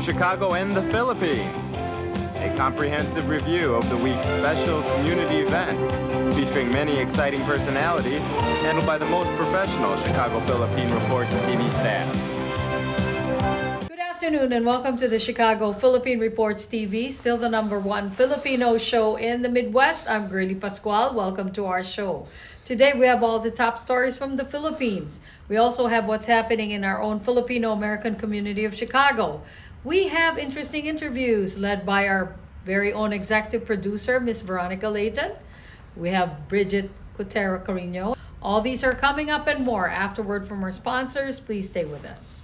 Chicago and the Philippines. A comprehensive review of the week's special community events, featuring many exciting personalities, handled by the most professional Chicago Philippine Reports TV staff. Good afternoon and welcome to the Chicago Philippine Reports TV, still the #1 Filipino show in the Midwest. I'm Girly Pascual. Welcome to our show. Today we have all the top stories from the Philippines. We also have what's happening in our own Filipino-American community of Chicago. We have interesting interviews led by our very own executive producer, Miss Veronica Layton. We have Bridget Cotero Carino. All these are coming up and more afterward from our sponsors. Please stay with us.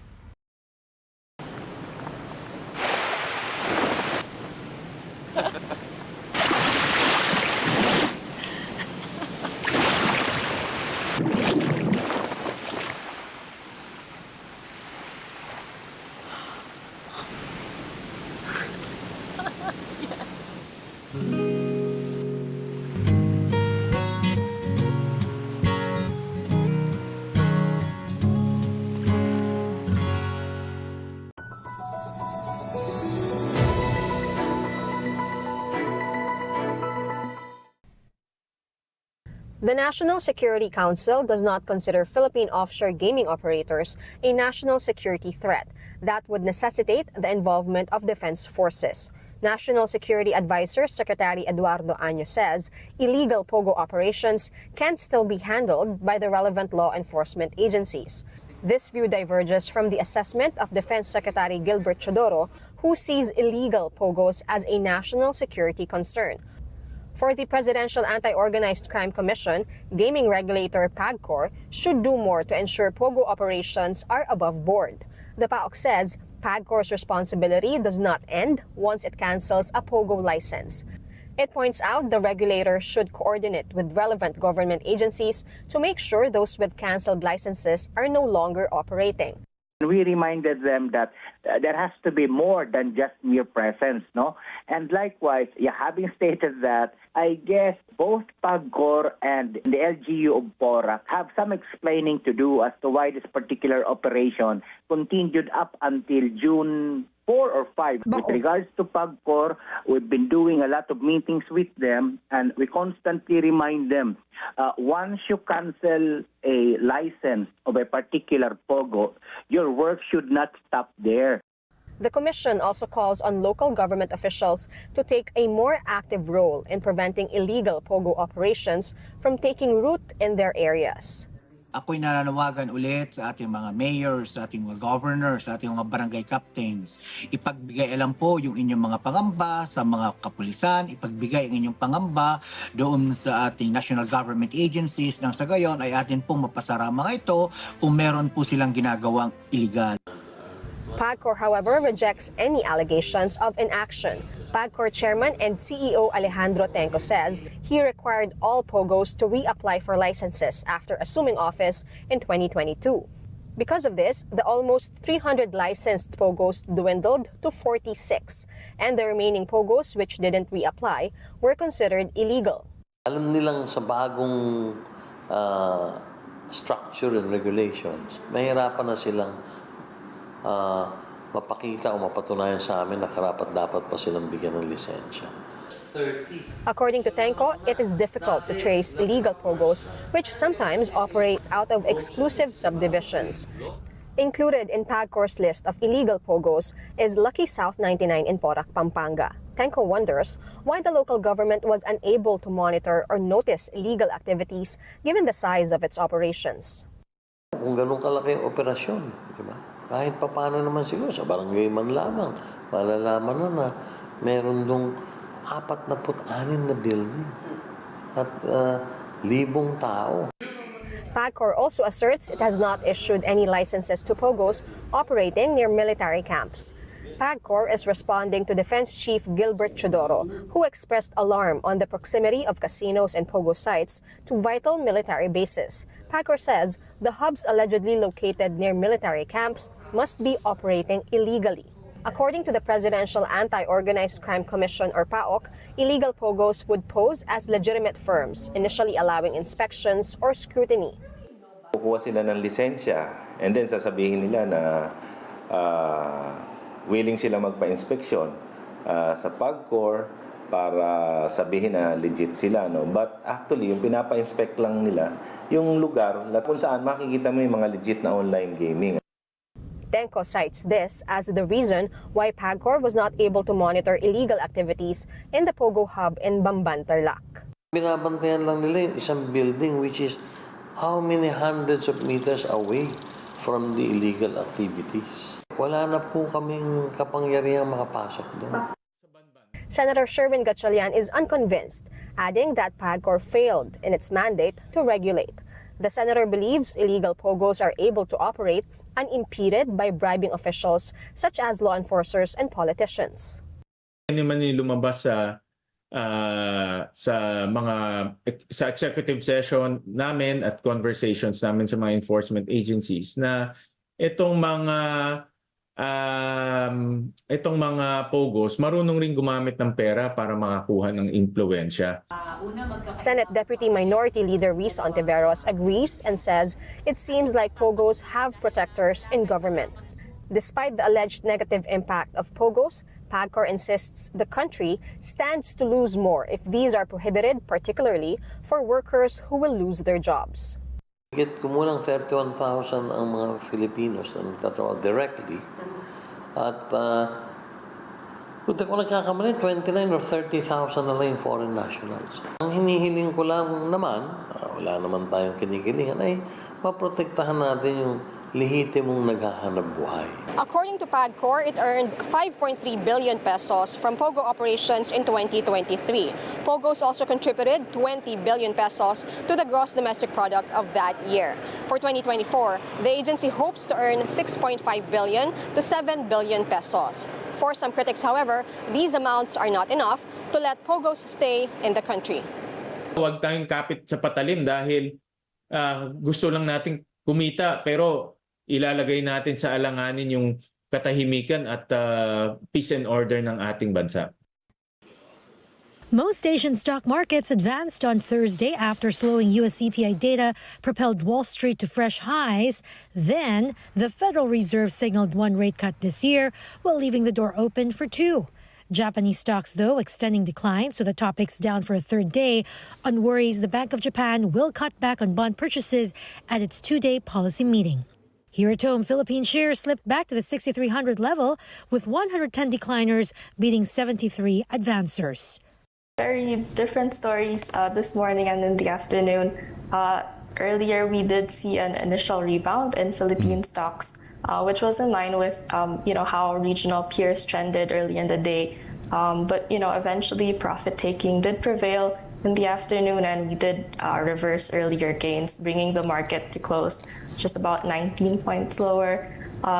The National Security Council does not consider Philippine offshore gaming operators a national security threat that would necessitate the involvement of defense forces. National Security Advisor Secretary Eduardo Año says illegal POGO operations can still be handled by the relevant law enforcement agencies. This view diverges from the assessment of Defense Secretary Gilbert Chodoro, who sees illegal POGOs as a national security concern. For the Presidential Anti-Organized Crime Commission, gaming regulator PAGCOR should do more to ensure POGO operations are above board. The PAOK says PAGCOR's responsibility does not end once it cancels a POGO license. It points out the regulator should coordinate with relevant government agencies to make sure those with canceled licenses are no longer operating. We reminded them that there has to be more than just mere presence, no? And likewise, having stated that, I guess both PAGCOR and the LGU of PORAC have some explaining to do as to why this particular operation continued up until June 4 or 5. With regards to PAGCOR, we've been doing a lot of meetings with them, and we constantly remind them, once you cancel a license of a particular POGO, your work should not stop there. The Commission also calls on local government officials to take a more active role in preventing illegal POGO operations from taking root in their areas. Ako'y nananawagan ulit sa ating mga mayors, sa ating mga governors, sa ating mga barangay captains. Ipagbigay alam po yung inyong mga pangamba sa mga kapulisan, ipagbigay ang inyong pangamba doon sa ating national government agencies nang sa gayon ay atin pong mapasara mga ito kung meron po silang ginagawang illegal. PAGCOR, however, rejects any allegations of inaction. PAGCOR Chairman and CEO Alejandro Tenco says he required all POGOs to reapply for licenses after assuming office in 2022. Because of this, the almost 300 licensed POGOs dwindled to 46, and the remaining POGOs which didn't reapply were considered illegal. Alam nilang sa bagong structure and regulations, mahirapan na silang mapakita o mapatunayan sa amin na karapat-dapat pa silang bigyan ng lisensya. According to Tenco, it is difficult to trace illegal POGOs which sometimes operate out of exclusive subdivisions. Included in PAGCOR's list of illegal POGOs is Lucky South 99 in Porac, Pampanga. Tenco wonders why the local government was unable to monitor or notice illegal activities given the size of its operations. Kung ganun kalaki ang operasyon, di ba? Kahit pa paano naman siguro, sa barangay man lamang, malalaman na meron dong 46 na building at 1,000 tao. PAGCOR also asserts it has not issued any licenses to POGOs operating near military camps. PAGCOR is responding to Defense Chief Gilbert Chodoro, who expressed alarm on the proximity of casinos and POGO sites to vital military bases. PAGCOR says the hubs allegedly located near military camps must be operating illegally. According to the Presidential Anti-Organized Crime Commission or PAOK, illegal POGOs would pose as legitimate firms, initially allowing inspections or scrutiny. Kukuha sila ng lisensya and then sasabihin nila na willing sila magpa-inspeksyon sa PAGCOR para sabihin na legit sila, no? But actually, yung pinapa-inspect lang nila yung lugar kung saan makikita mo yung mga legit na online gaming. Tenco cites this as the reason why PAGCOR was not able to monitor illegal activities in the Pogo Hub in Bamban, Tarlac. Binabantayan lang nila yung isang building which is how many hundreds of meters away from the illegal activities. Wala na po kaming kapangyarihang makapasok doon. Senator Sherwin Gatchalian is unconvinced, adding that PAGCOR failed in its mandate to regulate. The senator believes illegal pogos are able to operate unimpeded by bribing officials such as law enforcers and politicians. Ano man yung lumabas sa executive session namin at conversations namin sa mga enforcement agencies na itong mga pogos marunong ring gumamit ng pera para makakuha ng impluwensya. Senate Deputy Minority Leader Risa Ontiveros agrees and says it seems like pogos have protectors in government. Despite the alleged negative impact of pogos, PAGCOR insists the country stands to lose more if these are prohibited, particularly for workers who will lose their jobs. Kumulang 31,000 ang mga Filipinos na nagtatrabaho directly at kung nagkakamali, 29 or 30,000 na lang yung foreign nationals. Ang hinihiling ko lang naman, wala naman tayong kinikilingan, ay maprotektahan natin yung lehitimong naghahanap buhay. According to PAGCOR, it earned 5.3 billion pesos from POGO operations in 2023. POGOs also contributed 20 billion pesos to the gross domestic product of that year. For 2024, the agency hopes to earn 6.5 billion to 7 billion pesos. For some critics, however, these amounts are not enough to let POGOs stay in the country. Huwag tayong kapit sa patalim dahil gusto lang nating kumita pero ilalagay natin sa alanganin yung katahimikan at peace and order ng ating bansa. Most Asian stock markets advanced on Thursday after slowing U.S. CPI data propelled Wall Street to fresh highs. Then, the Federal Reserve signaled one rate cut this year while leaving the door open for two. Japanese stocks, though, extending declines, with the Topix down for a third day on worries the Bank of Japan will cut back on bond purchases at its two-day policy meeting. Here at home, Philippine shares slipped back to the 6,300 level, with 110 decliners beating 73 advancers. Very different stories this morning and in the afternoon. Earlier, we did see an initial rebound in Philippine stocks, which was in line with how regional peers trended early in the day. But eventually profit-taking did prevail in the afternoon, and we did reverse earlier gains, bringing the market to close just about 19 points lower.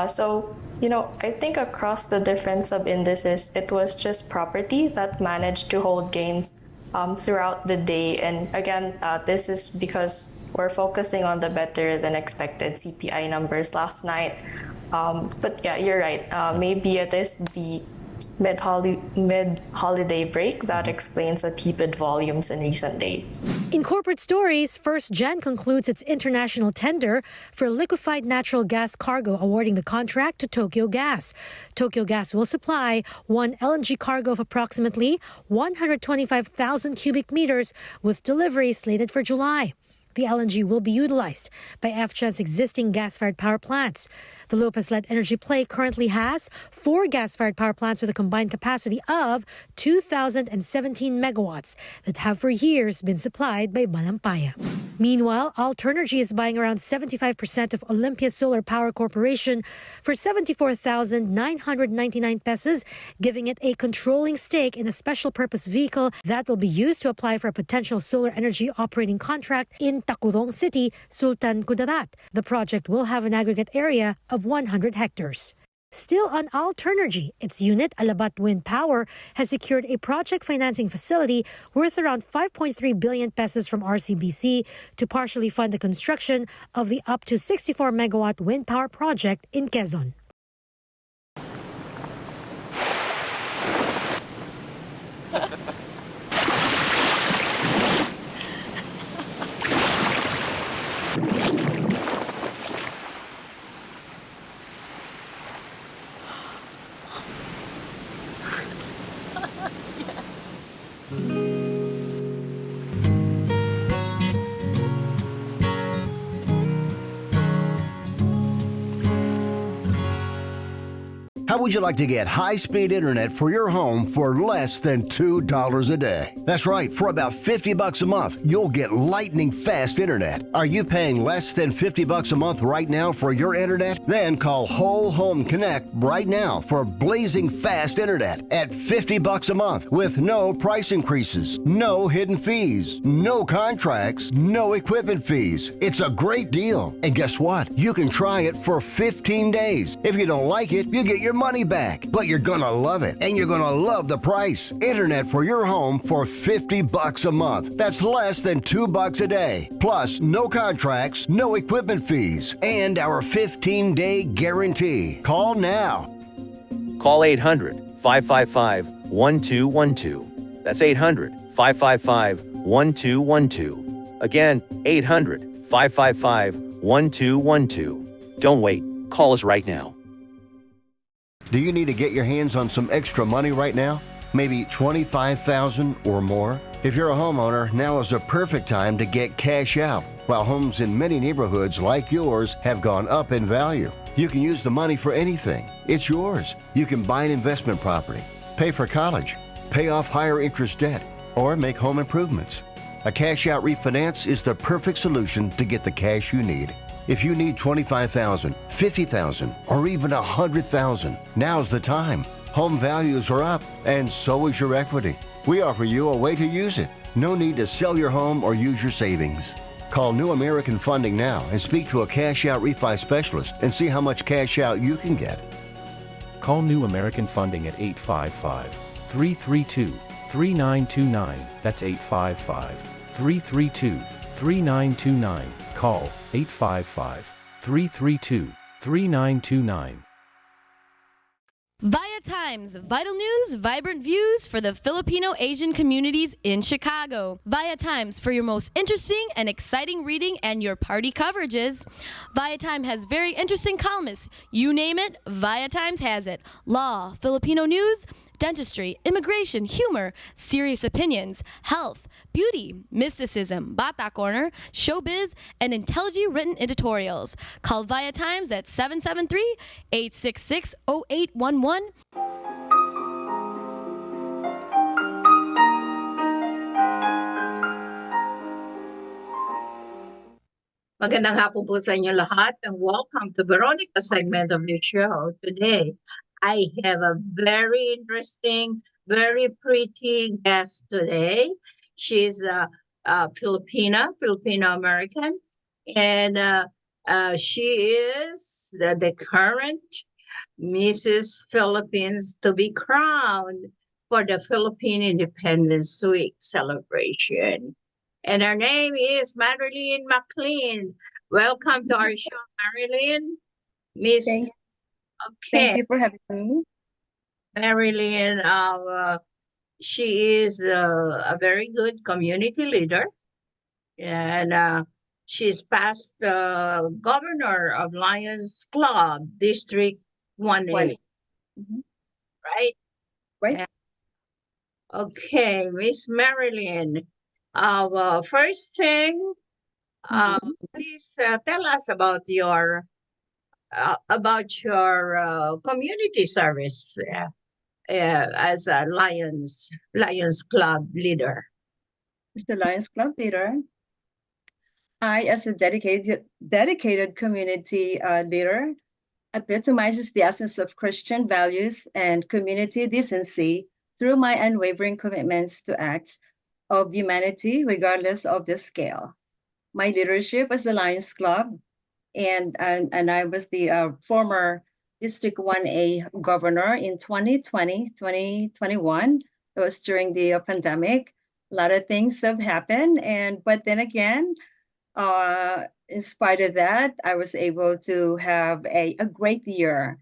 So I think across the different sub-indices, it was just property that managed to hold gains throughout the day. And again, this is because we're focusing on the better than expected CPI numbers last night. But yeah, you're right. Maybe it is the mid-holiday break that explains the tepid volumes in recent days. In corporate stories, First Gen concludes its international tender for liquefied natural gas cargo, awarding the contract to Tokyo Gas. Tokyo Gas will supply one LNG cargo of approximately 125,000 cubic meters, with delivery slated for July. The LNG will be utilized by FGen's existing gas-fired power plants. The Lopez-led energy play currently has 4 gas-fired power plants with a combined capacity of 2,017 megawatts that have for years been supplied by Malampaya. Meanwhile, Alternergy is buying around 75% of Olympia Solar Power Corporation for 74,999 pesos, giving it a controlling stake in a special purpose vehicle that will be used to apply for a potential solar energy operating contract in Tacurong City, Sultan Kudarat. The project will have an aggregate area of 100 hectares. Still on Alternergy, its unit, Alabat Wind Power, has secured a project financing facility worth around 5.3 billion pesos from RCBC to partially fund the construction of the up to 64 megawatt wind power project in Quezon. How would you like to get high-speed internet for your home for less than $2 a day? That's right, for about $50 a month, you'll get lightning fast internet. Are you paying less than $50 a month right now for your internet? Then call Whole Home Connect right now for blazing fast internet at $50 a month with no price increases, no hidden fees, no contracts, no equipment fees. It's a great deal. And guess what? You can try it for 15 days. If you don't like it, you get your money back, but you're gonna love it, and you're gonna love the price. Internet for your home for $50 a month. That's less than $2 a day. Plus, no contracts, no equipment fees, and our 15-day guarantee. Call now. Call 800-555-1212. That's 800-555-1212. Again, 800-555-1212. Don't wait. Call us right now. Do you need to get your hands on some extra money right now? Maybe $25,000 or more? If you're a homeowner, now is a perfect time to get cash out. While homes in many neighborhoods like yours have gone up in value, you can use the money for anything. It's yours. You can buy an investment property, pay for college, pay off higher interest debt, or make home improvements. A cash out refinance is the perfect solution to get the cash you need. If you need $25,000, $50,000, or even $100,000, now's the time. Home values are up, and so is your equity. We offer you a way to use it. No need to sell your home or use your savings. Call New American Funding now and speak to a cash out refi specialist and see how much cash out you can get. Call New American Funding at 855-332-3929. That's 855-332-3929. Call 855-332-3929. Via Times, vital news, vibrant views for the Filipino Asian communities in Chicago. Via Times for your most interesting and exciting reading and your party coverages. Via Times has very interesting columnists. You name it, Via Times has it. Law, Filipino news, dentistry, immigration, humor, serious opinions, health, beauty, mysticism, Bata Corner, showbiz, and intelligently written editorials. Call Via Times at 773-866-0811. Magandang hapon po sa inyo lahat and welcome to Veronica segment of your show. Today, I have a very interesting, very pretty guest today. She's a Filipino-American, and she is the current Mrs. Philippines to be crowned for the Philippine Independence Week celebration. And her name is Marilyn McLean. Welcome to our show, Marilyn. Miss. Thank you for having me. Marilyn, she is a very good community leader, and she's past governor of Lions Club, District 1A. Right? Right. Okay, Miss Marilyn, first thing, please tell us about your community service as a Lions Club leader. As the Lions Club leader, I, as a dedicated community leader, epitomizes the essence of Christian values and community decency through my unwavering commitments to acts of humanity, regardless of the scale. My leadership as the Lions Club, and I was the former District 1A governor in 2020, 2021. It was during the pandemic. A lot of things have happened, but then again, in spite of that, I was able to have a great year,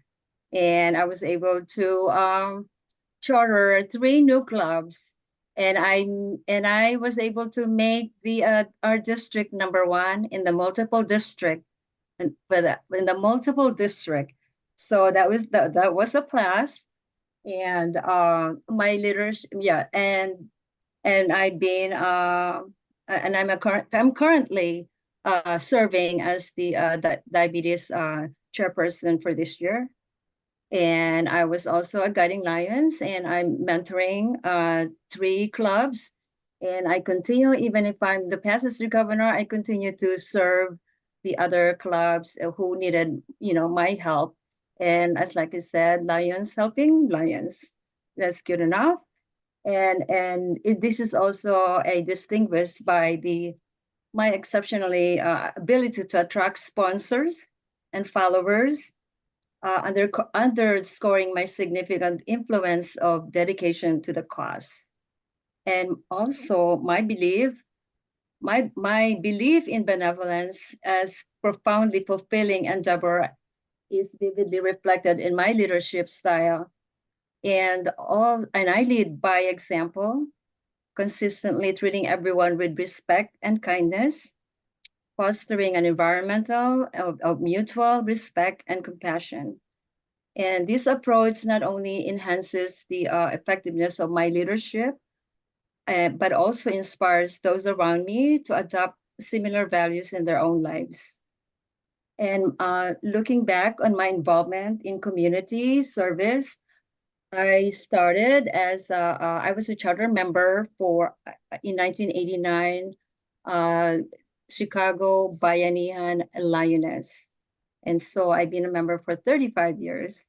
and I was able to charter 3 new clubs, and I was able to make our district #1 in the multiple district, in the multiple district. So that was a plus. And my leadership, yeah, and I've been and I'm currently serving as the diabetes chairperson for this year. And I was also a guiding lions, and I'm mentoring 3 clubs. And I continue, even if I'm the past district governor, I continue to serve the other clubs who needed, my help. And as like I said, lions helping lions. That's good enough. This is also a distinguished by my exceptionally ability to attract sponsors and followers, underscoring my significant influence of dedication to the cause. And also my belief in benevolence as profoundly fulfilling endeavor is vividly reflected in my leadership style. And I lead by example, consistently treating everyone with respect and kindness, fostering an environmental of mutual respect and compassion. And this approach not only enhances the effectiveness of my leadership, but also inspires those around me to adopt similar values in their own lives. And looking back on my involvement in community service, I started as I was a charter member for in 1989, Chicago Bayanihan Lioness, and so I've been a member for 35 years,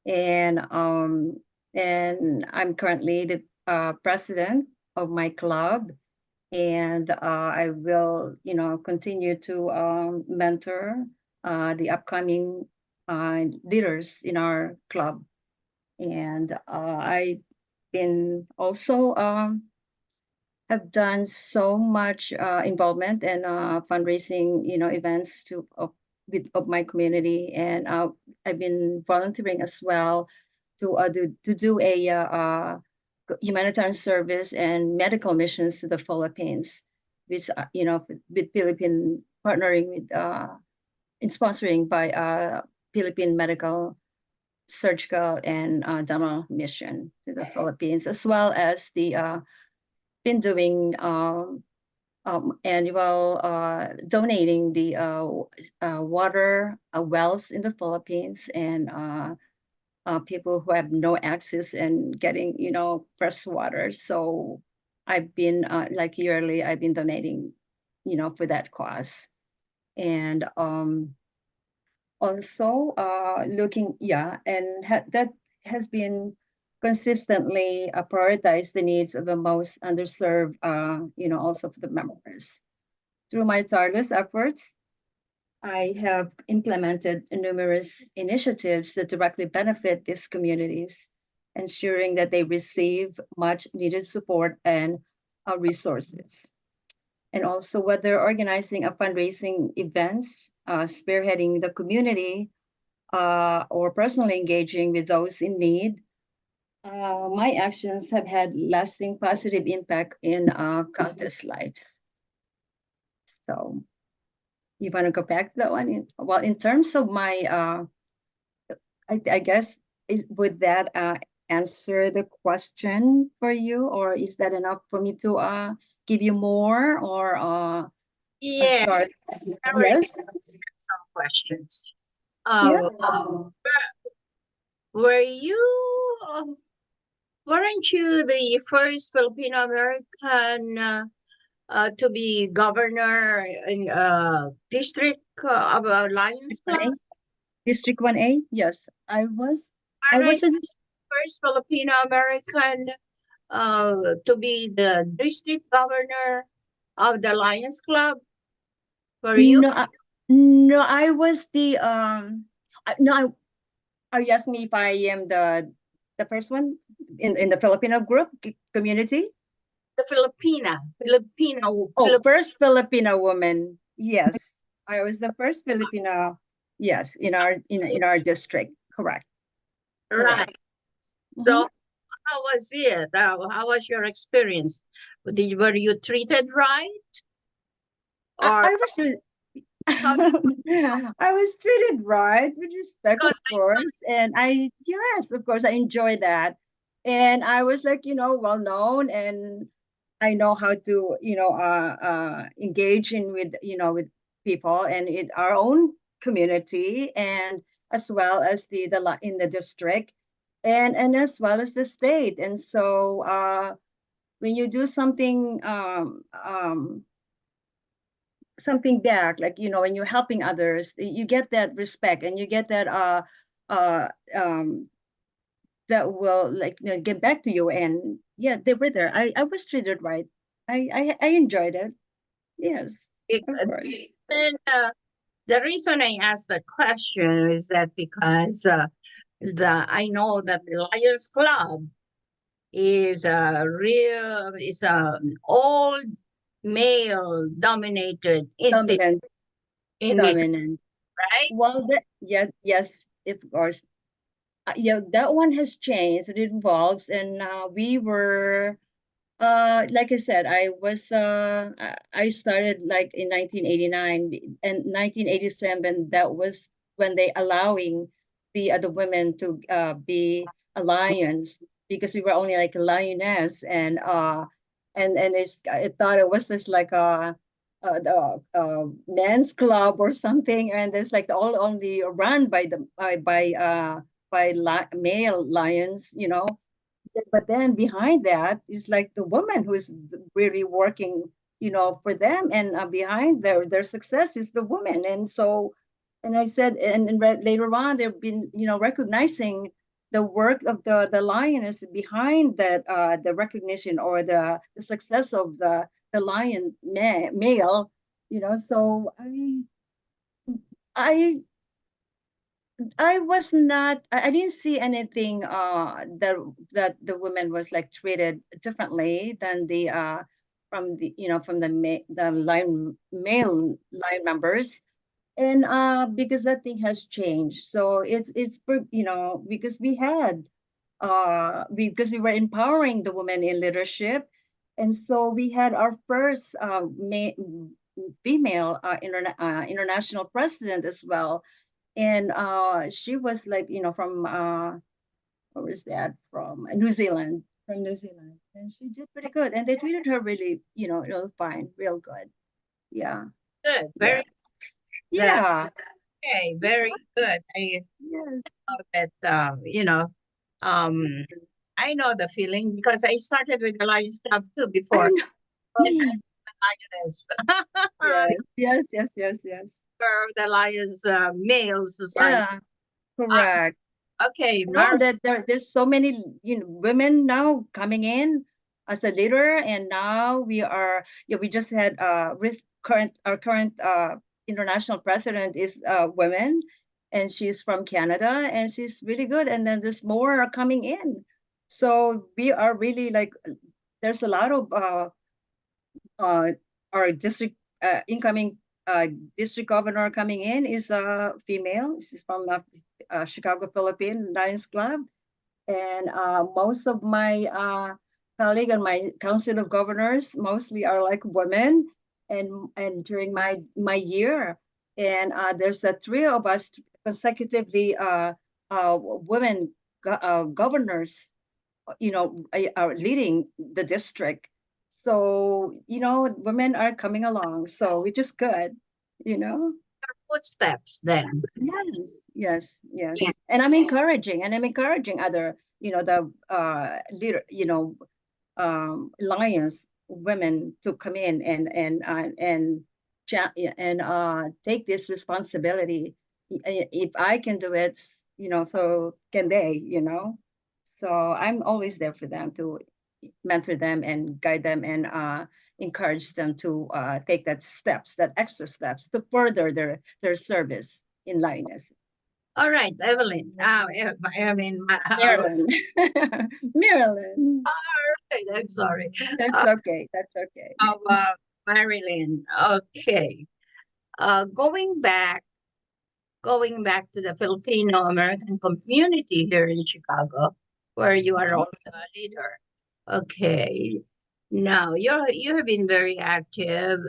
and I'm currently the president of my club, and I will continue to mentor the upcoming leaders in our club. And I've been also have done so much involvement and fundraising, events of my community, and I've been volunteering as well to do a humanitarian service and medical missions to the Philippines, which with Philippine partnering with in sponsoring by Philippine Medical Surgical and Dental Mission to the Philippines, as well as the been doing annual donating the water wells in the Philippines, and people who have no access and getting fresh water. So I've been like yearly I've been donating for that cause. And also looking, yeah, and that has been consistently prioritize the needs of the most underserved, also for the members. Through my tireless efforts, I have implemented numerous initiatives that directly benefit these communities, ensuring that they receive much needed support and resources. And also, whether organizing a fundraising events, spearheading the community, or personally engaging with those in need, my actions have had lasting positive impact in countless lives. So, you want to go back to that one? Well, in terms of my, I guess, would that answer the question for you, or is that enough for me to give you more, or Yeah, start? yes. Yes. Some questions. Yeah. Were you, weren't you the first Filipino American to be governor in district of Lions Club? District 1A? Yes, I was. I Weren't was a you the first Filipino American to be the district governor of the Lions Club? Were you? no, I was the no. Are you asking me if I am the first one in the Filipino group community? The Filipino. Oh, first Filipino woman. Yes, I was the first Filipino. Yes, in our district. Correct. Right. Correct. So how was it? How was your experience? Were you treated right? Or I was. I was treated right with respect, of course. And yes, of course, I enjoy that. And I was like, well known, and I know how to, engage in with, with people and in our own community, and as well as in the district, and as well as the state. And so when you do something back, like when you're helping others, you get that respect, and you get that uh um that will, like, get back to you. And yeah, they were there. I was treated right. I enjoyed it. Yes, of course. And the reason I asked that question is that because I know that the Lions Club is an old male dominated institute Dominant. in this, Dominant. right? Well, yes, of course. Yeah, that one has changed. It involves, and we were, like I said, I started like in 1989 and 1987. That was when they allowing the women to be a lions, because we were only like a lioness. And I thought it was this like a men's club or something, and it's like all only run by male lions, but then behind that is like the woman who is really working, for them. And behind their success is the woman. And so, and I said, later on they've been, recognizing the work of the lioness behind that, the recognition or the success of the lion male. So I I was not. I didn't see anything that the women was like treated differently than the male line members. And because that thing has changed. So because because we were empowering the women in leadership. And so we had our first female international president as well. And she was like, from where was that, from New Zealand. And she did pretty good, and they treated her really, real fine, real good. Yeah. Good, Yeah. very Yeah. okay, very good. I Yes. know that I know the feeling because I started with the Lions Club too before. When I was a lioness. Yes. For the Lions male society. Yeah. Correct. Okay, No, that there's so many, women now coming in as a leader. And now we just had our current international president is women, and she's from Canada, and she's really good. And then there's more are coming in. So we are really like, there's a lot of our district incoming district governor coming in is a female. She's from the Chicago Philippine Lions Club. And most of my colleague and my council of governors mostly are like women. And during my year, and there's the three of us consecutively women governors, are leading the district. So, women are coming along, so which is good, you know. Footsteps then. Yes. And I'm encouraging, other, the leader, lions women to come in and take this responsibility. If I can do it, so can they. So I'm always there for them to mentor them and guide them, and encourage them to take that extra steps to further their service in lioness. All right, Evelyn. Marilyn. Marilyn. All right, I'm sorry. That's okay. That's okay. Marilyn. Okay. Going back to the Filipino American community here in Chicago, where you are also a leader. Okay. Now, you have been very active,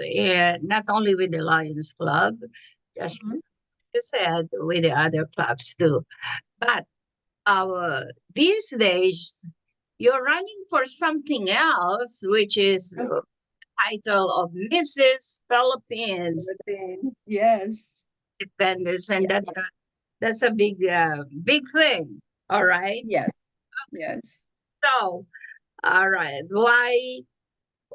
not only with the Lions Club, just you said, with the other clubs too. But these days, you're running for something else, which is the title of Mrs. Philippines Philippines, yes. Independence, and that's a big thing. All right. Yes, yes. So, all right, why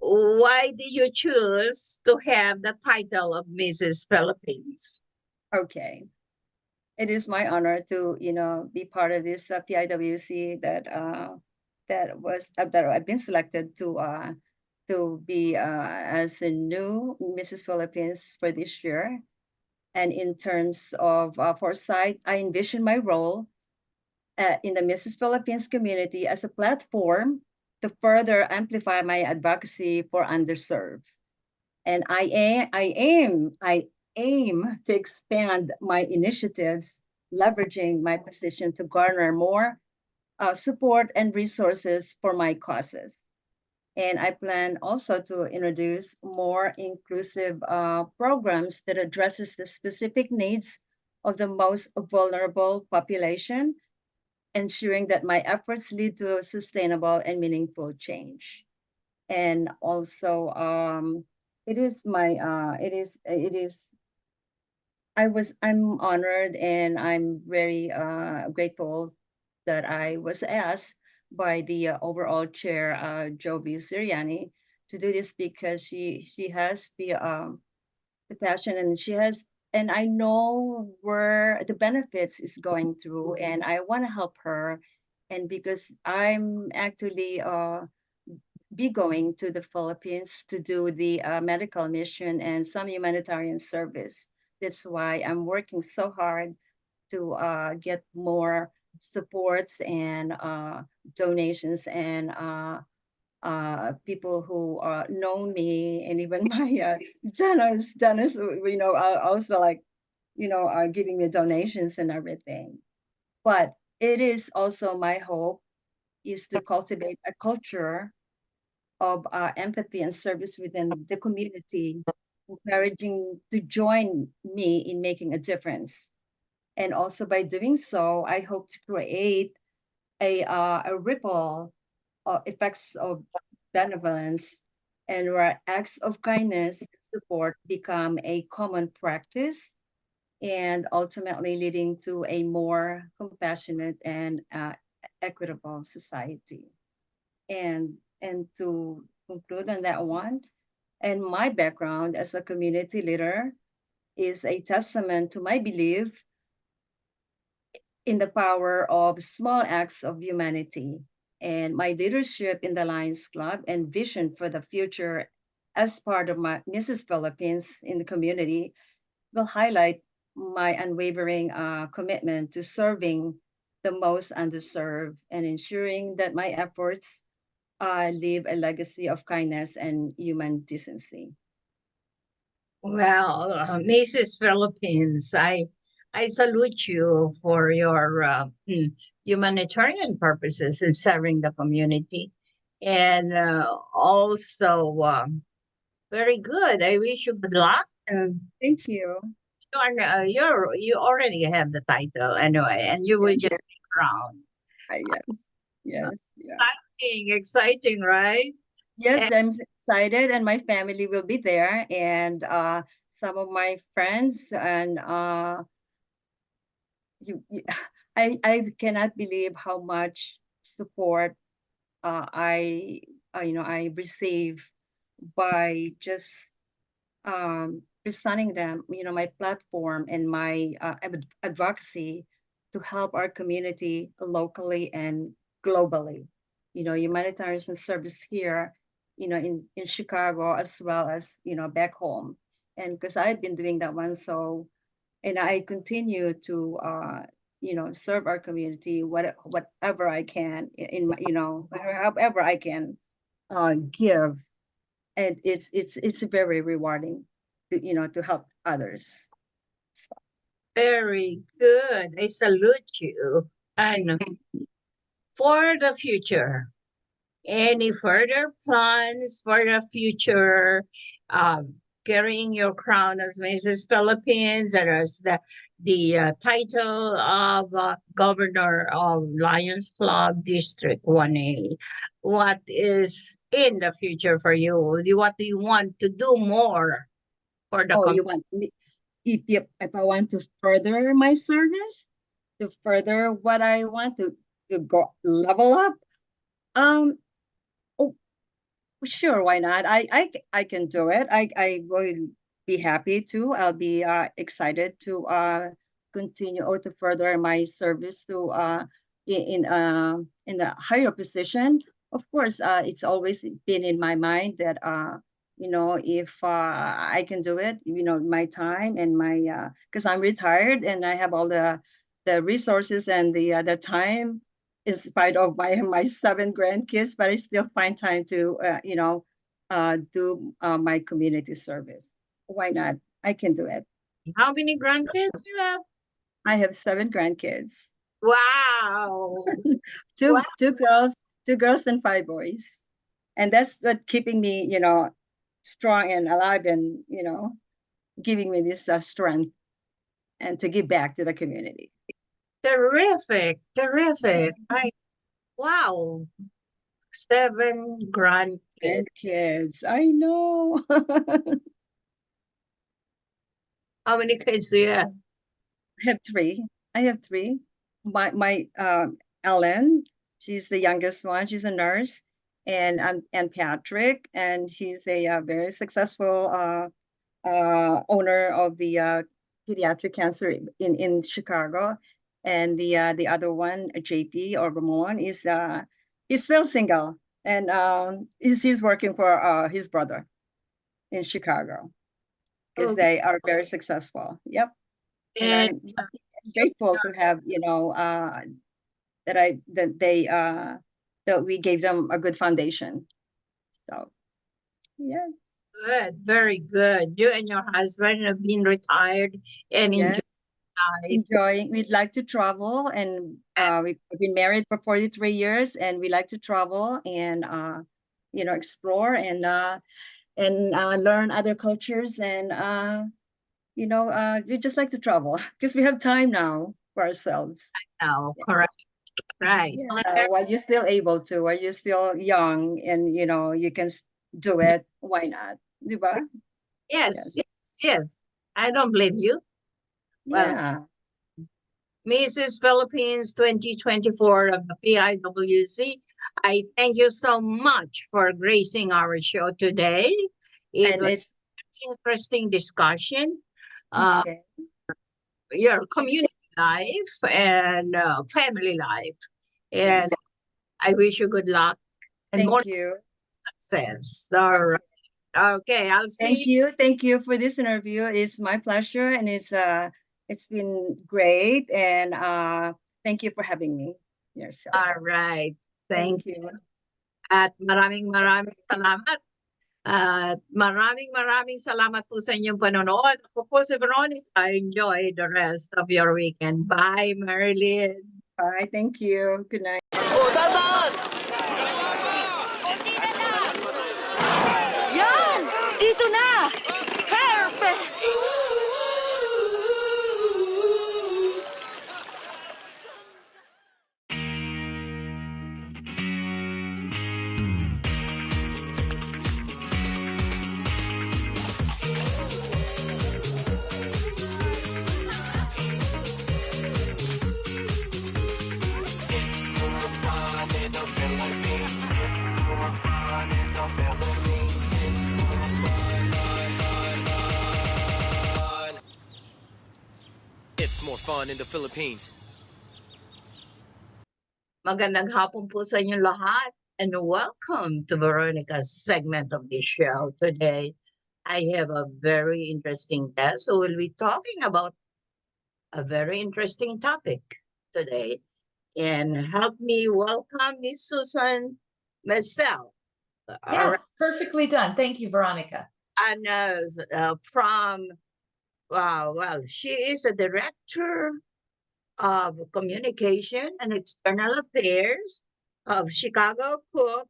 did you choose to have the title of Mrs. Philippines? Okay. It is my honor to, be part of this PIWC that I've been selected to be as a new Mrs. Philippines for this year. And in terms of foresight, I envision my role in the Mrs. Philippines community as a platform to further amplify my advocacy for underserved. And I aim to expand my initiatives, leveraging my position to garner more support and resources for my causes. And I plan also to introduce more inclusive programs that addresses the specific needs of the most vulnerable population, ensuring that my efforts lead to sustainable and meaningful change. And also, I'm honored and I'm very grateful that I was asked by the overall chair, Jovi Siriani, to do this because she has the passion and she has and I know where the benefits is going through and I want to help her. And because I'm actually be going to the Philippines to do the medical mission and some humanitarian service. That's why I'm working so hard to get more supports and donations and people who know me and even my Dennis, also like, giving me donations and everything. But it is also my hope is to cultivate a culture of empathy and service within the community, encouraging to join me in making a difference. And also by doing so, I hope to create a ripple effects of benevolence and where acts of kindness and support become a common practice and ultimately leading to a more compassionate and equitable society. And to conclude on that one, and my background as a community leader is a testament to my belief in the power of small acts of humanity. And my leadership in the Lions Club and vision for the future as part of my Mrs. Philippines in the community will highlight my unwavering commitment to serving the most underserved and ensuring that my efforts leave a legacy of kindness and human decency. Well, Mrs. Philippines, I salute you for your humanitarian purposes in serving the community, and also very good. I wish you good luck. And thank you. You already have the title anyway, and you will just be crowned. Yes. Exciting, right? Yes, I'm excited, and my family will be there, and some of my friends, and you I cannot believe how much support I I receive by just presenting them, my platform and my advocacy to help our community locally and globally. Humanitarian service here, in Chicago as well as, back home. And because I've been doing that one, so, and I continue to, serve our community, whatever I can in my, however I can give, and it's very rewarding to help others. Very good. I salute you. And for the future, Any further plans for the future? Carrying your crown as Mrs. Philippines and as the title of Governor of Lions Club District 1A. What is in the future for you? What do you want to do more for the Oh, you want me, if I want to further my service, to further what I want to go level up? Um, oh, sure, why not? I can do it. I will be happy to. I'll be excited to continue or to further my service to in a higher position. Of course, it's always been in my mind that if I can do it, my time and my because I'm retired and I have all the resources and the time in spite of my seven grandkids, but I still find time to do my community service. Why not? I can do it. How many grandkids you have? I have seven grandkids. Wow. Two girls and five boys. And that's what keeping me, strong and alive and, giving me this strength and to give back to the community. Terrific. Terrific. Wow. Seven grandkids. Grandkids. I know. How many kids do you have? I have three. My Ellen, she's the youngest one. She's a nurse, and Patrick, and he's a very successful owner of the pediatric cancer in Chicago. And the other one, JP or Ramon, he's still single, and he's working for his brother in Chicago because Okay. they are very successful. Yep. And And I'm grateful to have that we gave them a good foundation. So yeah, good, very good. You and your husband have been retired and yeah, enjoy life. enjoying. We'd like to travel, and we've been married for 43 years, and we like to travel and explore and learn other cultures, and we just like to travel because we have time now for ourselves. Now, correct. Right. While you're still able to, while you're still young and you can do it, why not? Diba? Yes, yes. I don't blame you. Well, Yeah. Mrs. Philippines 2024 of the PIWC, I thank you so much for gracing our show today. It was an interesting discussion. Okay. Your community life and family life. And I wish you good luck and more success. All right. Okay, I'll see you. Thank you for this interview. It's my pleasure, and it's been great. And thank you for having me. Yes. All right. Thank you. At maraming salamat. At maraming salamat po sa inyong panonood. Ako po si Veronica. Enjoy the rest of your weekend. Bye, Marilyn. Bye. Thank you. Good night. Yan! Dito na! Perfect! It's more fun in the Philippines. Magandang hapon po sa inyong lahat and welcome to Veronica's segment of the show. Today, I have a very interesting guest who will be talking about a very interesting topic today. And help me welcome Miss Susan Marcel. Yes, perfectly done. Thank you, Veronica. And she is a director of communication and external affairs of Chicago Cook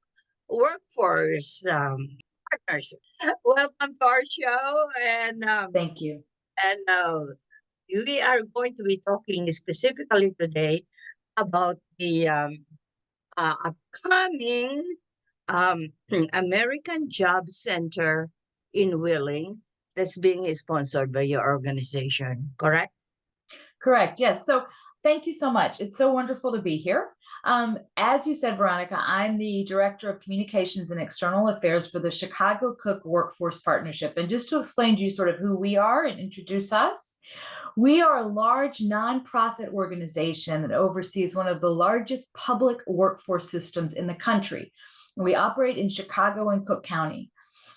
workforce partnership. Welcome to our show, and Thank you. And we are going to be talking specifically today about the upcoming American Job Center in Wheeling that's being sponsored by your organization, correct? Correct. Yes. So thank you so much. It's so wonderful to be here. As you said, Veronica, I'm the Director of Communications and External Affairs for the Chicago Cook Workforce Partnership. And just to explain to you sort of who we are and introduce us, we are a large nonprofit organization that oversees one of the largest public workforce systems in the country. We operate in Chicago and Cook County.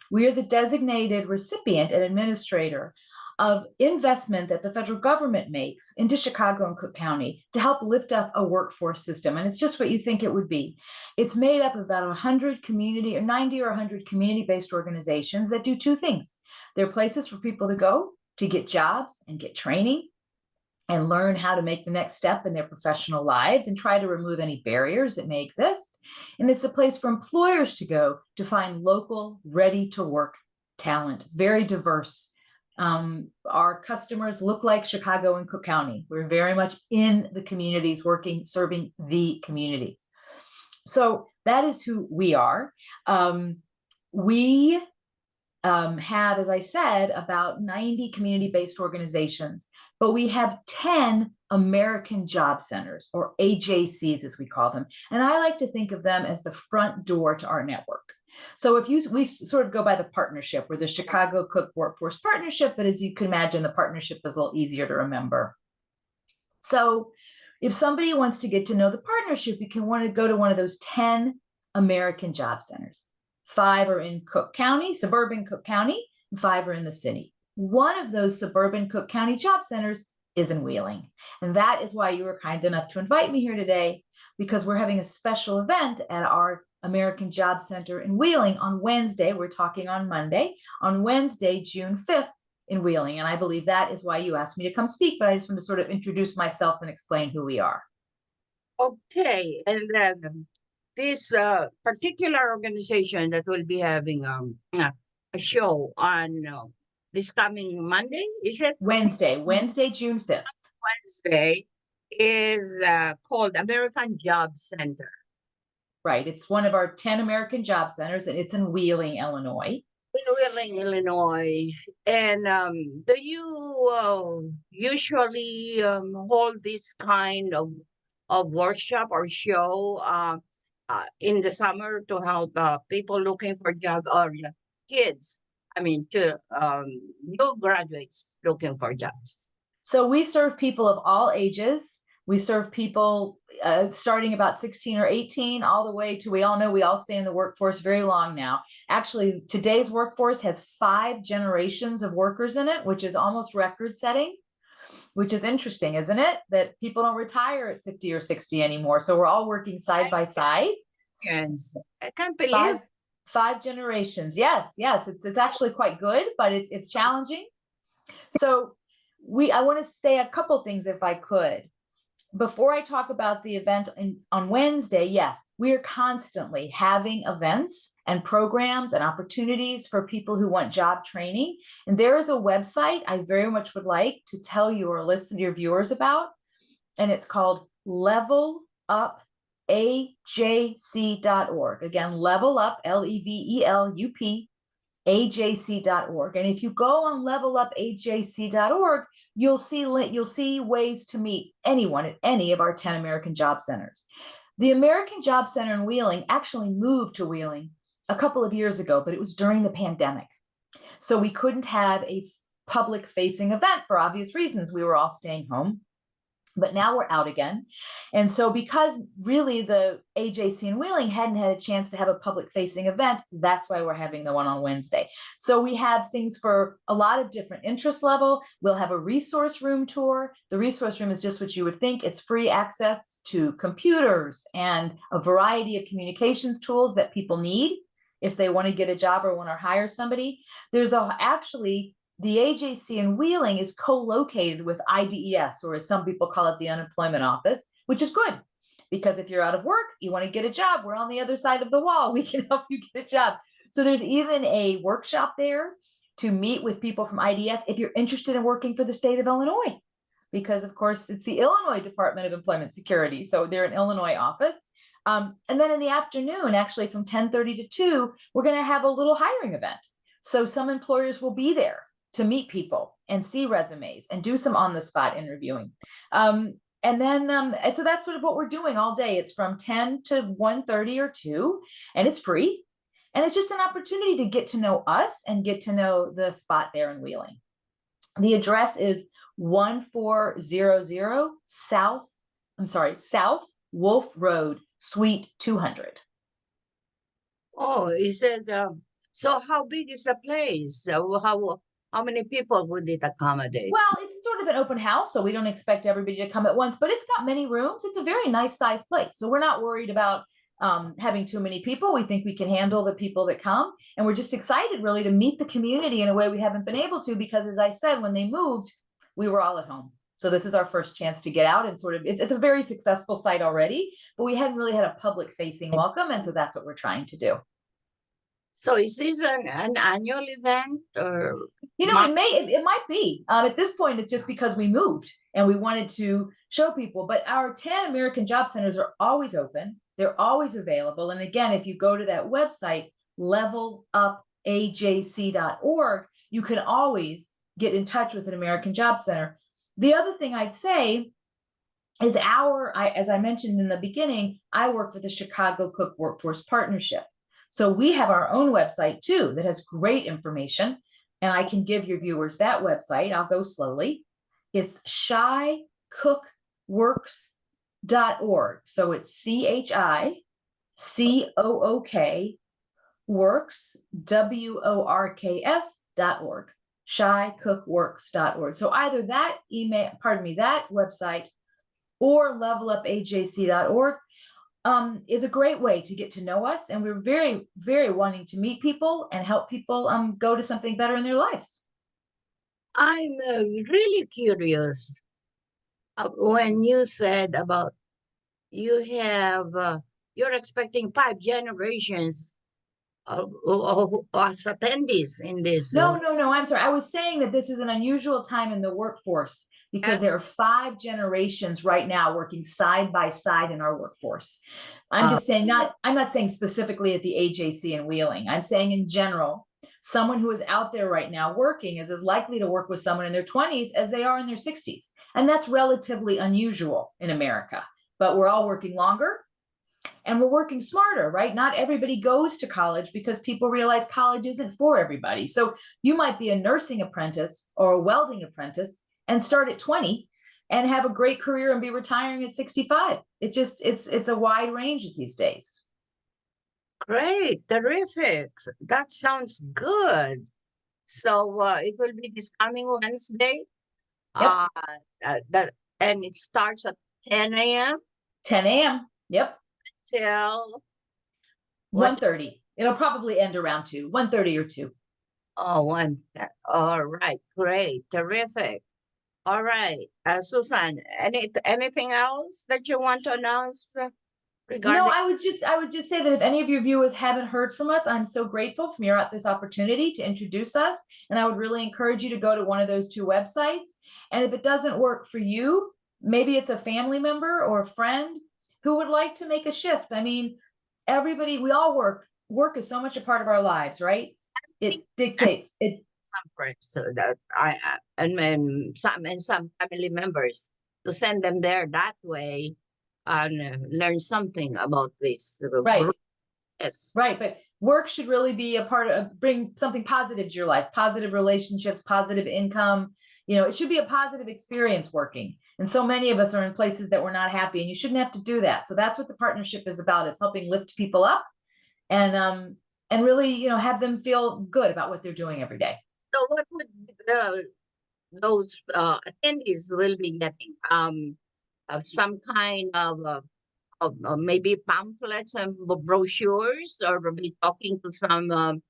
We are the designated recipient and administrator of investment that the federal government makes into Chicago and Cook County to help lift up a workforce system. And it's just what you think it would be. It's made up of about 100 community or 90 or 100 community-based organizations that do two things. They're places for people to go to get jobs and get training and learn how to make the next step in their professional lives and try to remove any barriers that may exist. And it's a place for employers to go to find local, ready-to-work talent, very diverse. Our customers look like Chicago and Cook County. We're very much in the communities, working, serving the communities. So that is who we are. We have, as I said, about 90 community-based organizations, but we have 10 American Job Centers, or AJCs as we call them. And I like to think of them as the front door to our network. So we sort of go by the partnership. We're the Chicago Cook Workforce Partnership, but as you can imagine, the partnership is a little easier to remember. So if somebody wants to get to know the partnership, you can want to go to one of those 10 American Job Centers. 5 are in Cook County, suburban Cook County, and 5 are in the city. One of those suburban Cook County job centers is in Wheeling. And that is why you were kind enough to invite me here today, because we're having a special event at our American Job Center in Wheeling on Wednesday. We're talking on Monday, on Wednesday, June 5th in Wheeling. And I believe that is why you asked me to come speak, but I just want to sort of introduce myself and explain who we are. Okay, and then this particular organization that will be having a show on this coming Monday, is it? Wednesday, June 5th. Wednesday is called American Job Center. Right. It's one of our 10 American Job Centers, and it's in Wheeling, Illinois. In Wheeling, Illinois. And do you usually hold this kind of workshop or show in the summer to help people looking for jobs, or kids, to new graduates looking for jobs? So we serve people of all ages. We serve people starting about 16 or 18 all the way to, we all know we all stay in the workforce very long now. Actually, today's workforce has 5 generations of workers in it, which is almost record setting, which is interesting, isn't it? That people don't retire at 50 or 60 anymore. So we're all working side by side. Yes, I can't believe 5 generations. Yes. It's actually quite good, but it's challenging. So I want to say a couple things if I could. Before I talk about the event on Wednesday, yes, we are constantly having events and programs and opportunities for people who want job training. And there is a website I very much would like to tell you or listen to your viewers about. And it's called levelupajc.org. Again, level up, LEVELUP, ajc.org. And if you go on levelupajc.org, you'll see ways to meet anyone at any of our 10 American Job Centers. The American Job Center in Wheeling actually moved to Wheeling a couple of years ago, but it was during the pandemic. So we couldn't have a public facing event for obvious reasons. We were all staying home. But now we're out again. And so because really the AJC in Wheeling hadn't had a chance to have a public facing event, that's why we're having the one on Wednesday. So we have things for a lot of different interest level. We'll have a resource room tour. The resource room is just what you would think. It's free access to computers and a variety of communications tools that people need if they want to get a job or want to hire somebody. There's actually the AJC in Wheeling is co-located with IDES, or as some people call it, the unemployment office, which is good because if you're out of work, you want to get a job, we're on the other side of the wall. We can help you get a job. So there's even a workshop there to meet with people from IDS if you're interested in working for the state of Illinois, because of course it's the Illinois Department of Employment Security. So they're an Illinois office. And then in the afternoon, actually from 10:30 to 2, we're going to have a little hiring event. So some employers will be there to meet people and see resumes and do some on-the-spot interviewing. And so that's sort of what we're doing all day. It's from 10 to 1:30 or 2, and it's free. And it's just an opportunity to get to know us and get to know the spot there in Wheeling. The address is 1400 South Wolf Road, Suite 200. Oh, is it? So how big is the place? How many people would it accommodate? Well, it's sort of an open house, so we don't expect everybody to come at once, but it's got many rooms. It's a very nice sized place. So we're not worried about having too many people. We think we can handle the people that come. And we're just excited really to meet the community in a way we haven't been able to, because as I said, when they moved, we were all at home. So this is our first chance to get out and sort of, it's a very successful site already, but we hadn't really had a public facing welcome. And so that's what we're trying to do. So is this an annual event, or? You know, it might be. At this point, it's just because we moved and we wanted to show people. But our 10 American Job Centers are always open. They're always available. And again, if you go to that website, levelupajc.org, you can always get in touch with an American Job Center. The other thing I'd say is as I mentioned in the beginning, I work for the Chicago Cook Workforce Partnership. So we have our own website too that has great information, and I can give your viewers that website. I'll go slowly. It's shycookworks.org. So it's CHICOOK works, WORKS.org, shycookworks.org. So either that that website or levelupajc.org is a great way to get to know us. And we're very, very wanting to meet people and help people go to something better in their lives. I'm really curious when you said about you're expecting 5 generations as attendees in this. No, I'm sorry. I was saying that this is an unusual time in the workforce because there are 5 generations right now working side by side in our workforce. I'm just saying I'm not saying specifically at the AJC in Wheeling. I'm saying in general, someone who is out there right now working is as likely to work with someone in their 20s as they are in their 60s. And that's relatively unusual in America, but we're all working longer. And we're working smarter, right? Not everybody goes to college because people realize college isn't for everybody. So you might be a nursing apprentice or a welding apprentice and start at 20 and have a great career and be retiring at 65. It's a wide range these days. Great, terrific. That sounds good. So it will be this coming Wednesday. Yep. And it starts at 10 a.m. 10 a.m. Yep. Till 1:30. It'll probably end around 2, 1:30 or 2. Oh, all right, great, terrific. All right, Susan, anything else that you want to announce regarding? No, I would just say that if any of your viewers haven't heard from us, I'm so grateful for this opportunity to introduce us, and I would really encourage you to go to one of those 2 websites. And if it doesn't work for you, maybe it's a family member or a friend who would like to make a shift. I mean, everybody, we all work. Work is so much a part of our lives, right? It dictates it. Some friends, so that and some family members to send them there that way and learn something about this. Right. Yes. Right, but work should really be a part of bring something positive to your life, positive relationships, positive income. You know, it should be a positive experience working. And so many of us are in places that we're not happy, and you shouldn't have to do that. So that's what the partnership is about. It's helping lift people up and really, have them feel good about what they're doing every day. So what would those attendees will be getting? Some kind of maybe pamphlets and brochures, or be talking to some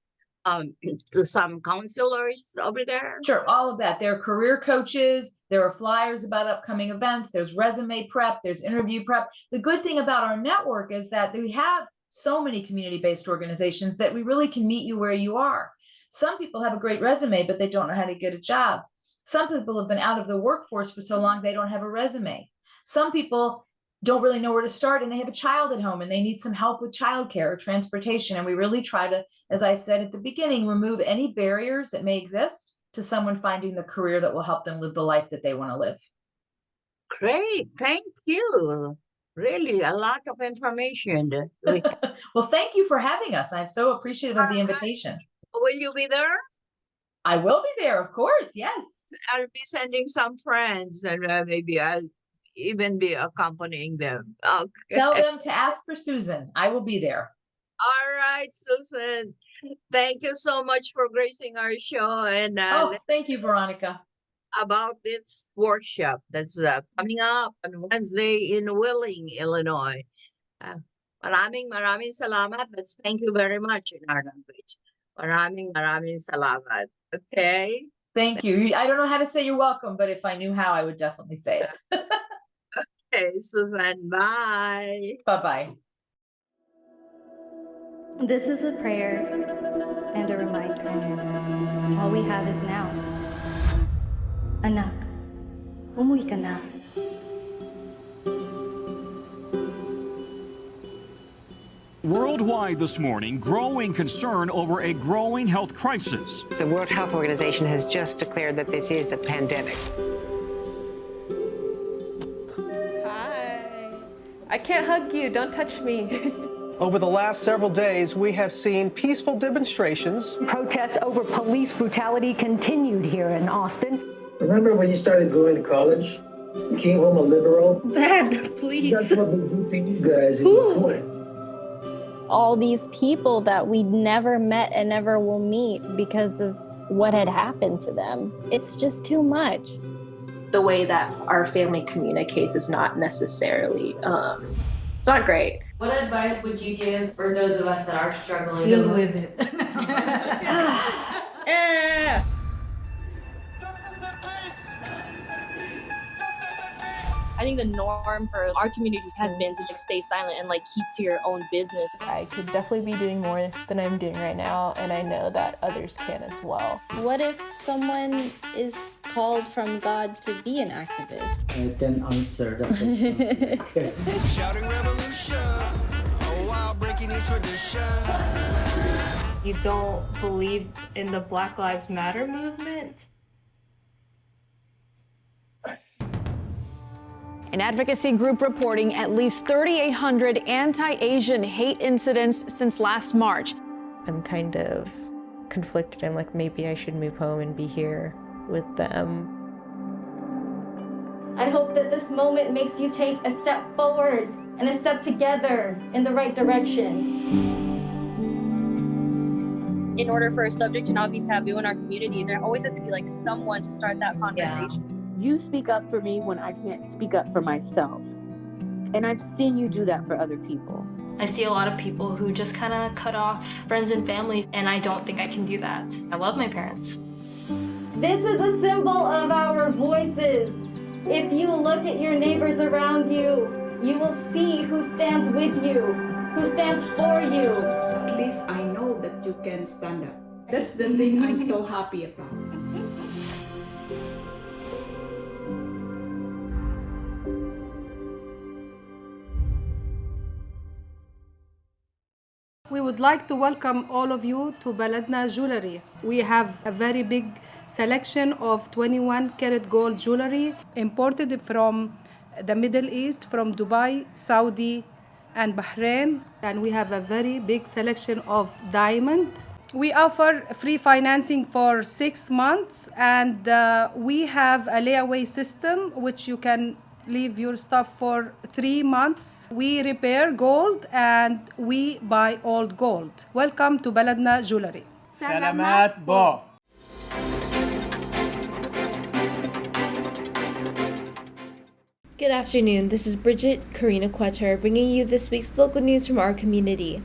to some counselors over there? Sure, all of that. There are career coaches, there are flyers about upcoming events, there's resume prep, there's interview prep. The good thing about our network is that we have so many community-based organizations that we really can meet you where you are. Some people have a great resume, but they don't know how to get a job. Some people have been out of the workforce for so long, they don't have a resume. Some people don't really know where to start and they have a child at home and they need some help with childcare or transportation. And we really try to, as I said at the beginning, remove any barriers that may exist to someone finding the career that will help them live the life that they want to live. Great, thank you. Really, a lot of information. Well, thank you for having us. I'm so appreciative of the invitation. Will you be there? I will be there, of course, yes. I'll be sending some friends and maybe I'll even be accompanying them. Okay. Tell them to ask for Susan. I will be there. All right, Susan. Thank you so much for gracing our show. And thank you, Veronica. About this workshop that's coming up on Wednesday in Wheeling, Illinois. Maraming salamat. That's thank you very much in our language. Maraming salamat. Okay? Thank you. I don't know how to say you're welcome, but if I knew how, I would definitely say it. Okay, Susan, bye. Bye-bye. This is a prayer and a reminder. All we have is now. Anak, umuwi ka na. Worldwide this morning, growing concern over a growing health crisis. The World Health Organization has just declared that this is a pandemic. Hi. I can't hug you. Don't touch me. Over the last several days, we have seen peaceful demonstrations. Protests over police brutality continued here in Austin. Remember when you started going to college? You came home a liberal? Dad, please. That's what we do to you guys in school. All these people that we never met and never will meet because of what had happened to them. It's just too much. The way that our family communicates is not necessarily, it's not great. What advice would you give for those of us that are struggling? Deal with it. I think the norm for our community has been to just stay silent and like keep to your own business. I could definitely be doing more than I'm doing right now, and I know that others can as well. What if someone is called from God to be an activist? I can answer that question. Shouting revolution, oh wow, breaking each tradition. You don't believe in the Black Lives Matter movement? An advocacy group reporting at least 3,800 anti-Asian hate incidents since last March. I'm kind of conflicted. I'm like, maybe I should move home and be here with them. I hope that this moment makes you take a step forward and a step together in the right direction. In order for a subject to not be taboo in our community, there always has to be like someone to start that conversation. Yeah. You speak up for me when I can't speak up for myself. And I've seen you do that for other people. I see a lot of people who just kind of cut off friends and family, and I don't think I can do that. I love my parents. This is a symbol of our voices. If you look at your neighbors around you, you will see who stands with you, who stands for you. At least I know that you can stand up. That's the thing I'm so happy about. We would like to welcome all of you to Baladna Jewelry. We have a very big selection of 21 karat gold jewelry imported from the Middle East, from Dubai, Saudi, and Bahrain. And we have a very big selection of diamond. We offer free financing for 6 months, and we have a layaway system which you can leave your stuff for 3 months. We repair gold and we buy old gold. Welcome to Baladna Jewelry. Salamat po. Good afternoon. This is Bridget Karina Quater bringing you this week's local news from our community.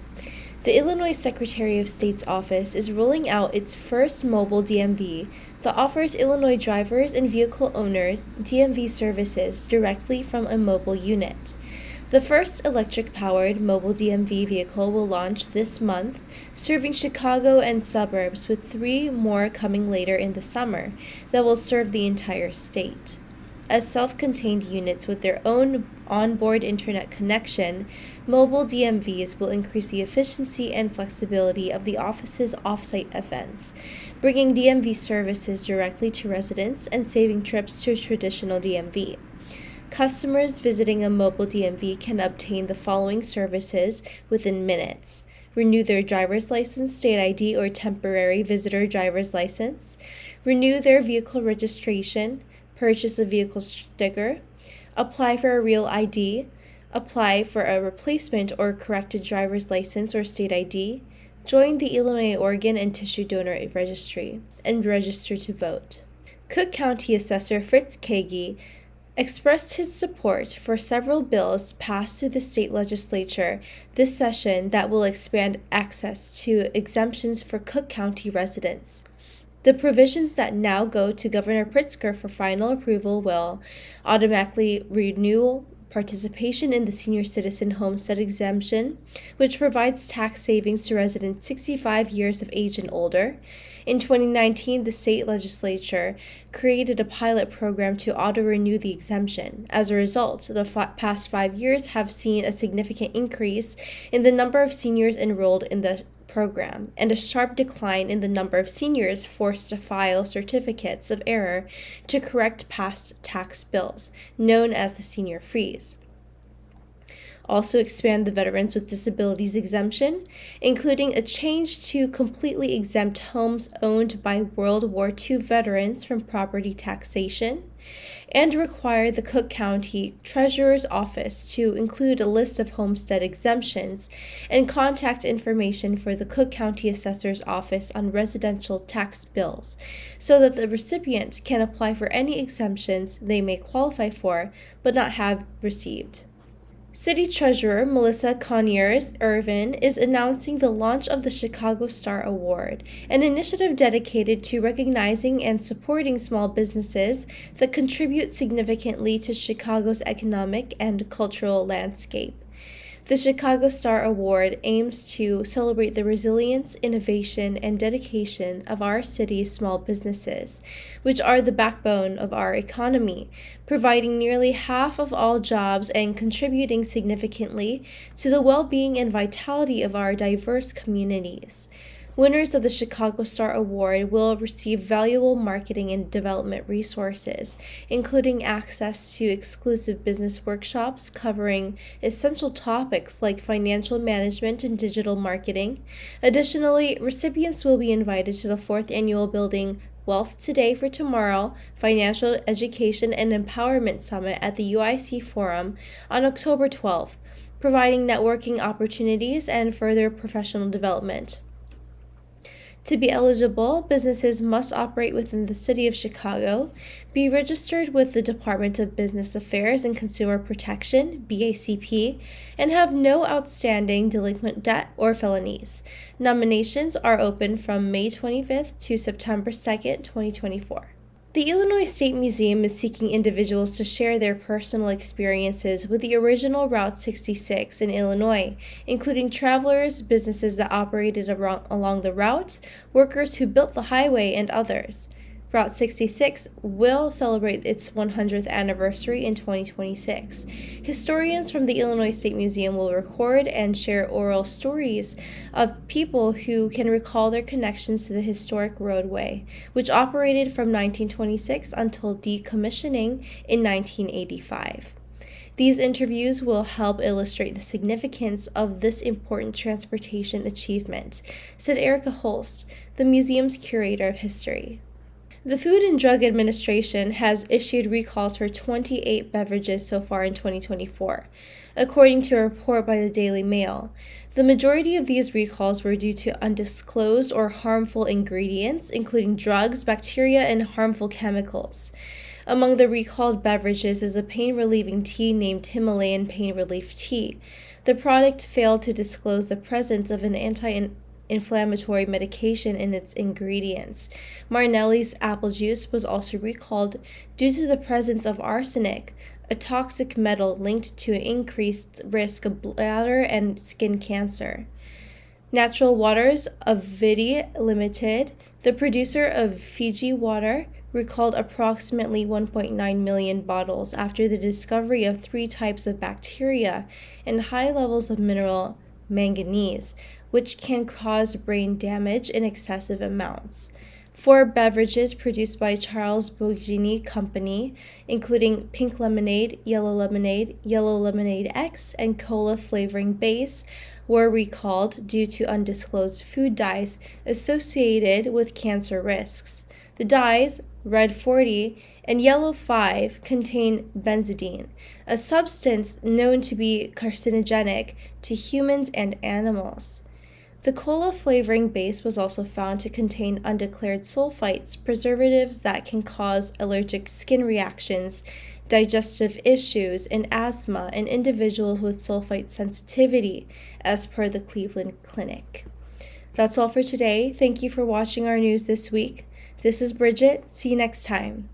The Illinois Secretary of State's office is rolling out its first mobile DMV that offers Illinois drivers and vehicle owners DMV services directly from a mobile unit. The first electric-powered mobile DMV vehicle will launch this month, serving Chicago and suburbs, with 3 more coming later in the summer that will serve the entire state. As self-contained units with their own onboard internet connection, mobile DMVs will increase the efficiency and flexibility of the office's off-site events, bringing DMV services directly to residents and saving trips to a traditional DMV. Customers visiting a mobile DMV can obtain the following services within minutes: renew their driver's license, state ID, or temporary visitor driver's license, renew their vehicle registration, purchase a vehicle sticker, apply for a real ID, apply for a replacement or corrected driver's license or state ID, join the Illinois Organ and Tissue Donor Registry, and register to vote. Cook County Assessor Fritz Kagi expressed his support for several bills passed through the state legislature this session that will expand access to exemptions for Cook County residents. The provisions that now go to Governor Pritzker for final approval will automatically renew participation in the senior citizen homestead exemption, which provides tax savings to residents 65 years of age and older. In 2019, the state legislature created a pilot program to auto-renew the exemption. As a result, the past 5 years have seen a significant increase in the number of seniors enrolled in the program, and a sharp decline in the number of seniors forced to file certificates of error to correct past tax bills, known as the senior freeze. Also expand the Veterans with Disabilities exemption, including a change to completely exempt homes owned by World War II veterans from property taxation, and require the Cook County Treasurer's Office to include a list of homestead exemptions and contact information for the Cook County Assessor's Office on residential tax bills, so that the recipient can apply for any exemptions they may qualify but not have received. City Treasurer Melissa Conyers-Irvin is announcing the launch of the Chicago Star Award, an initiative dedicated to recognizing and supporting small businesses that contribute significantly to Chicago's economic and cultural landscape. The Chicago Star Award aims to celebrate the resilience, innovation, and dedication of our city's small businesses, which are the backbone of our economy, providing nearly half of all jobs and contributing significantly to the well-being and vitality of our diverse communities. Winners of the Chicago Star Award will receive valuable marketing and development resources, including access to exclusive business workshops covering essential topics like financial management and digital marketing. Additionally, recipients will be invited to the 4th annual Building Wealth Today for Tomorrow Financial Education and Empowerment Summit at the UIC Forum on October 12th, providing networking opportunities and further professional development. To be eligible, businesses must operate within the City of Chicago, be registered with the Department of Business Affairs and Consumer Protection, BACP, and have no outstanding delinquent debt or felonies. Nominations are open from May 25th to September 2nd, 2024. The Illinois State Museum is seeking individuals to share their personal experiences with the original Route 66 in Illinois, including travelers, businesses that operated along the route, workers who built the highway, and others. Route 66 will celebrate its 100th anniversary in 2026. Historians from the Illinois State Museum will record and share oral stories of people who can recall their connections to the historic roadway, which operated from 1926 until decommissioning in 1985. These interviews will help illustrate the significance of this important transportation achievement, said Erica Holst, the museum's curator of history. The Food and Drug Administration has issued recalls for 28 beverages so far in 2024, according to a report by the Daily Mail. The majority of these recalls were due to undisclosed or harmful ingredients, including drugs, bacteria, and harmful chemicals. Among the recalled beverages is a pain-relieving tea named Himalayan Pain Relief Tea. The product failed to disclose the presence of an anti-inflammatory medication in its ingredients. Martinelli's apple juice was also recalled due to the presence of arsenic, a toxic metal linked to an increased risk of bladder and skin cancer. Natural Waters of Vidi Limited, the producer of Fiji water, recalled approximately 1.9 million bottles after the discovery of 3 types of bacteria and high levels of mineral manganese, which can cause brain damage in excessive amounts. 4 beverages produced by Charles Bogini Company, including pink lemonade, yellow lemonade X, and cola flavoring base, were recalled due to undisclosed food dyes associated with cancer risks. The dyes, red 40 and yellow 5, contain benzidine, a substance known to be carcinogenic to humans and animals. The cola flavoring base was also found to contain undeclared sulfites, preservatives that can cause allergic skin reactions, digestive issues, and asthma in individuals with sulfite sensitivity, as per the Cleveland Clinic. That's all for today. Thank you for watching our news this week. This is Bridget. See you next time.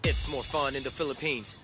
It's more fun in the Philippines.